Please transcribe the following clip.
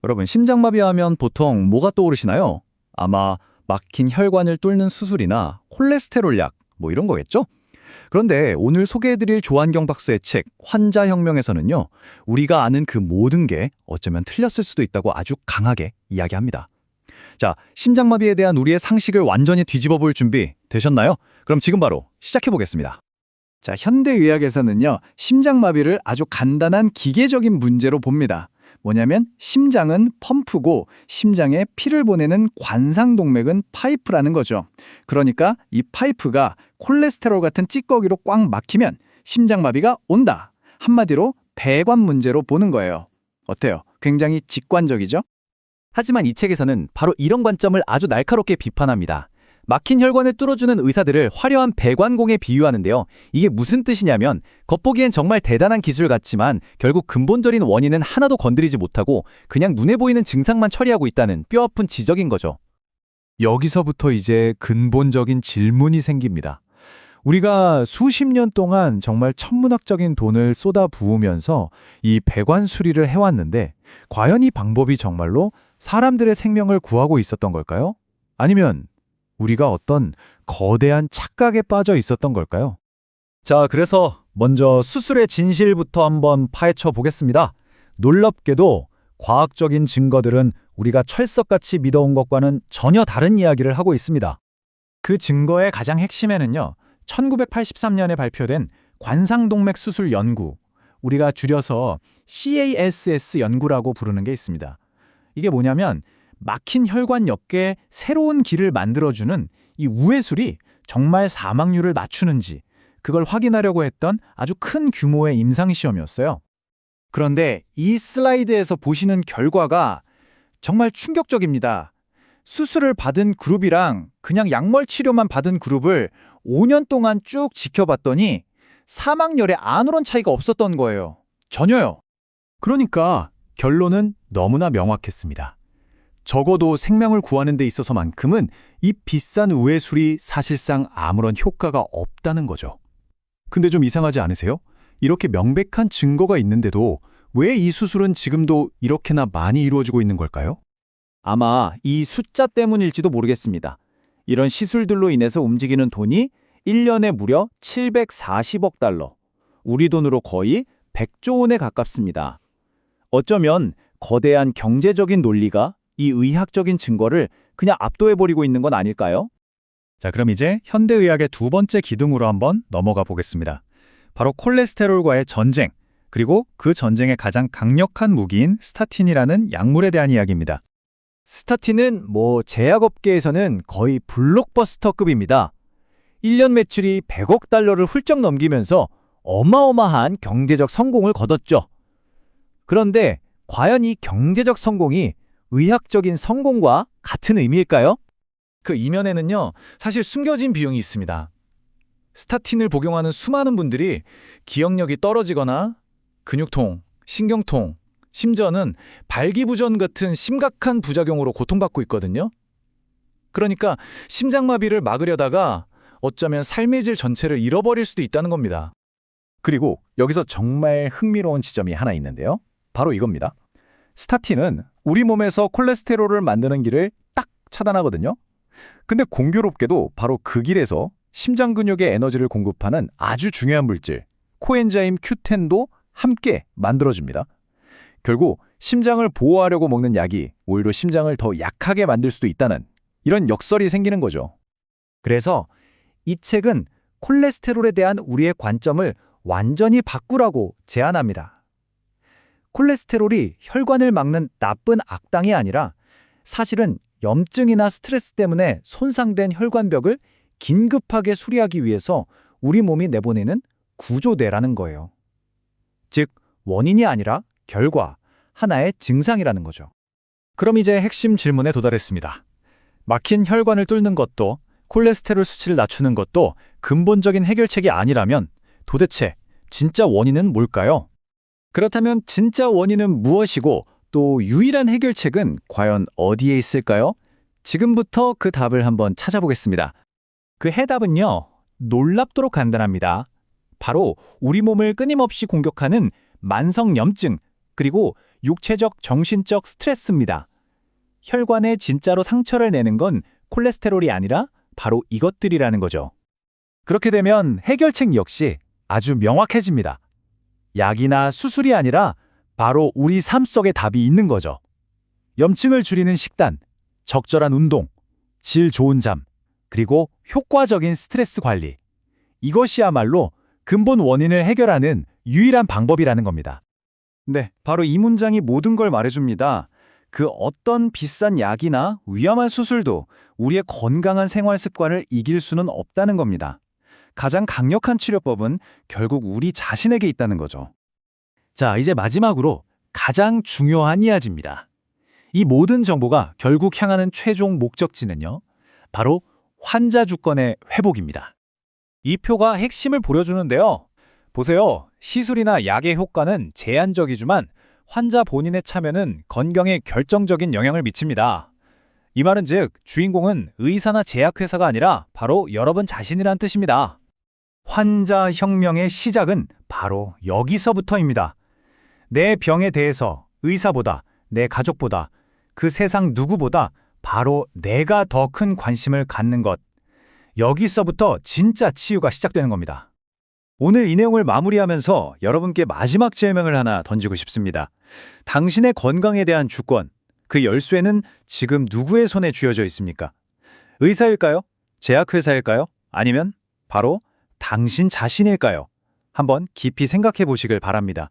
여러분, 심장마비하면 보통 뭐가 떠오르시나요? 아마 막힌 혈관을 뚫는 수술이나 콜레스테롤 약, 뭐 이런 거겠죠? 그런데 오늘 소개해드릴 조한경 박사의 책 환자혁명에서는요, 우리가 아는 그 모든 게 어쩌면 틀렸을 수도 있다고 아주 강하게 이야기합니다. 자, 심장마비에 대한 우리의 상식을 완전히 뒤집어 볼 준비 되셨나요? 그럼 지금 바로 시작해 보겠습니다. 자, 현대의학에서는요, 심장마비를 아주 간단한 기계적인 문제로 봅니다. 뭐냐면 심장은 펌프고 심장에 피를 보내는 관상동맥은 파이프라는 거죠. 그러니까 이 파이프가 콜레스테롤 같은 찌꺼기로 꽉 막히면 심장마비가 온다. 한마디로 배관 문제로 보는 거예요. 어때요? 굉장히 직관적이죠? 하지만 이 책에서는 바로 이런 관점을 아주 날카롭게 비판합니다. 막힌 혈관을 뚫어주는 의사들을 화려한 배관공에 비유하는데요. 이게 무슨 뜻이냐면 겉보기엔 정말 대단한 기술 같지만 결국 근본적인 원인은 하나도 건드리지 못하고 그냥 눈에 보이는 증상만 처리하고 있다는 뼈아픈 지적인 거죠. 여기서부터 이제 근본적인 질문이 생깁니다. 우리가 수십 년 동안 정말 천문학적인 돈을 쏟아 부으면서 이 배관 수리를 해왔는데 과연 이 방법이 정말로 사람들의 생명을 구하고 있었던 걸까요? 아니면 우리가 어떤 거대한 착각에 빠져 있었던 걸까요? 자, 그래서 먼저 수술의 진실부터 한번 파헤쳐 보겠습니다. 놀랍게도 과학적인 증거들은 우리가 철석같이 믿어온 것과는 전혀 다른 이야기를 하고 있습니다. 그 증거의 가장 핵심에는요, 1983년에 발표된 관상동맥 수술 연구, 우리가 줄여서 CASS 연구라고 부르는 게 있습니다. 이게 뭐냐면 막힌 혈관 옆에 새로운 길을 만들어주는 이 우회술이 정말 사망률을 낮추는지 그걸 확인하려고 했던 아주 큰 규모의 임상시험이었어요. 그런데 이 슬라이드에서 보시는 결과가 정말 충격적입니다. 수술을 받은 그룹이랑 그냥 약물 치료만 받은 그룹을 5년 동안 쭉 지켜봤더니 사망률에 아무런 차이가 없었던 거예요. 전혀요. 그러니까 결론은 너무나 명확했습니다. 적어도 생명을 구하는 데 있어서만큼은 이 비싼 우회술이 사실상 아무런 효과가 없다는 거죠. 근데 좀 이상하지 않으세요? 이렇게 명백한 증거가 있는데도 왜 이 수술은 지금도 이렇게나 많이 이루어지고 있는 걸까요? 아마 이 숫자 때문일지도 모르겠습니다. 이런 시술들로 인해서 움직이는 돈이 1년에 무려 740억 달러, 우리 돈으로 거의 100조 원에 가깝습니다. 어쩌면 거대한 경제적인 논리가 이 의학적인 증거를 그냥 압도해버리고 있는 건 아닐까요? 자, 그럼 이제 현대의학의 두 번째 기둥으로 한번 넘어가 보겠습니다. 바로 콜레스테롤과의 전쟁, 그리고 그 전쟁의 가장 강력한 무기인 스타틴이라는 약물에 대한 이야기입니다. 스타틴은 제약업계에서는 거의 블록버스터급입니다. 1년 매출이 100억 달러를 훌쩍 넘기면서 어마어마한 경제적 성공을 거뒀죠. 그런데 과연 이 경제적 성공이 의학적인 성공과 같은 의미일까요? 그 이면에는요, 사실 숨겨진 비용이 있습니다. 스타틴을 복용하는 수많은 분들이 기억력이 떨어지거나 근육통, 신경통, 심지어는 발기부전 같은 심각한 부작용으로 고통받고 있거든요. 그러니까 심장마비를 막으려다가 어쩌면 삶의 질 전체를 잃어버릴 수도 있다는 겁니다. 그리고 여기서 정말 흥미로운 지점이 하나 있는데요. 바로 이겁니다. 스타틴은 우리 몸에서 콜레스테롤을 만드는 길을 딱 차단하거든요. 근데 공교롭게도 바로 그 길에서 심장 근육에 에너지를 공급하는 아주 중요한 물질, 코엔자임 Q10도 함께 만들어줍니다. 결국 심장을 보호하려고 먹는 약이 오히려 심장을 더 약하게 만들 수도 있다는 이런 역설이 생기는 거죠. 그래서 이 책은 콜레스테롤에 대한 우리의 관점을 완전히 바꾸라고 제안합니다. 콜레스테롤이 혈관을 막는 나쁜 악당이 아니라 사실은 염증이나 스트레스 때문에 손상된 혈관벽을 긴급하게 수리하기 위해서 우리 몸이 내보내는 구조대라는 거예요. 즉, 원인이 아니라 결과, 하나의 증상이라는 거죠. 그럼 이제 핵심 질문에 도달했습니다. 막힌 혈관을 뚫는 것도 콜레스테롤 수치를 낮추는 것도 근본적인 해결책이 아니라면 도대체 진짜 원인은 뭘까요? 그렇다면 진짜 원인은 무엇이고 또 유일한 해결책은 과연 어디에 있을까요? 지금부터 그 답을 한번 찾아보겠습니다. 그 해답은요, 놀랍도록 간단합니다. 바로 우리 몸을 끊임없이 공격하는 만성염증, 그리고 육체적, 정신적 스트레스입니다. 혈관에 진짜로 상처를 내는 건 콜레스테롤이 아니라 바로 이것들이라는 거죠. 그렇게 되면 해결책 역시 아주 명확해집니다. 약이나 수술이 아니라 바로 우리 삶 속에 답이 있는 거죠. 염증을 줄이는 식단, 적절한 운동, 질 좋은 잠, 그리고 효과적인 스트레스 관리. 이것이야말로 근본 원인을 해결하는 유일한 방법이라는 겁니다. 네, 바로 이 문장이 모든 걸 말해줍니다. 그 어떤 비싼 약이나 위험한 수술도 우리의 건강한 생활 습관을 이길 수는 없다는 겁니다. 가장 강력한 치료법은 결국 우리 자신에게 있다는 거죠. 자, 이제 마지막으로 가장 중요한 이야기입니다. 이 모든 정보가 결국 향하는 최종 목적지는요, 바로 환자 주권의 회복입니다. 이 표가 핵심을 보여주는데요. 보세요. 시술이나 약의 효과는 제한적이지만 환자 본인의 참여는 건강에 결정적인 영향을 미칩니다. 이 말은 즉 주인공은 의사나 제약회사가 아니라 바로 여러분 자신이란 뜻입니다. 환자 혁명의 시작은 바로 여기서부터입니다. 내 병에 대해서 의사보다, 내 가족보다, 그 세상 누구보다 바로 내가 더 큰 관심을 갖는 것. 여기서부터 진짜 치유가 시작되는 겁니다. 오늘 이 내용을 마무리하면서 여러분께 마지막 질문을 하나 던지고 싶습니다. 당신의 건강에 대한 주권, 그 열쇠는 지금 누구의 손에 쥐어져 있습니까? 의사일까요? 제약회사일까요? 아니면 바로 당신 자신일까요? 한번 깊이 생각해 보시길 바랍니다.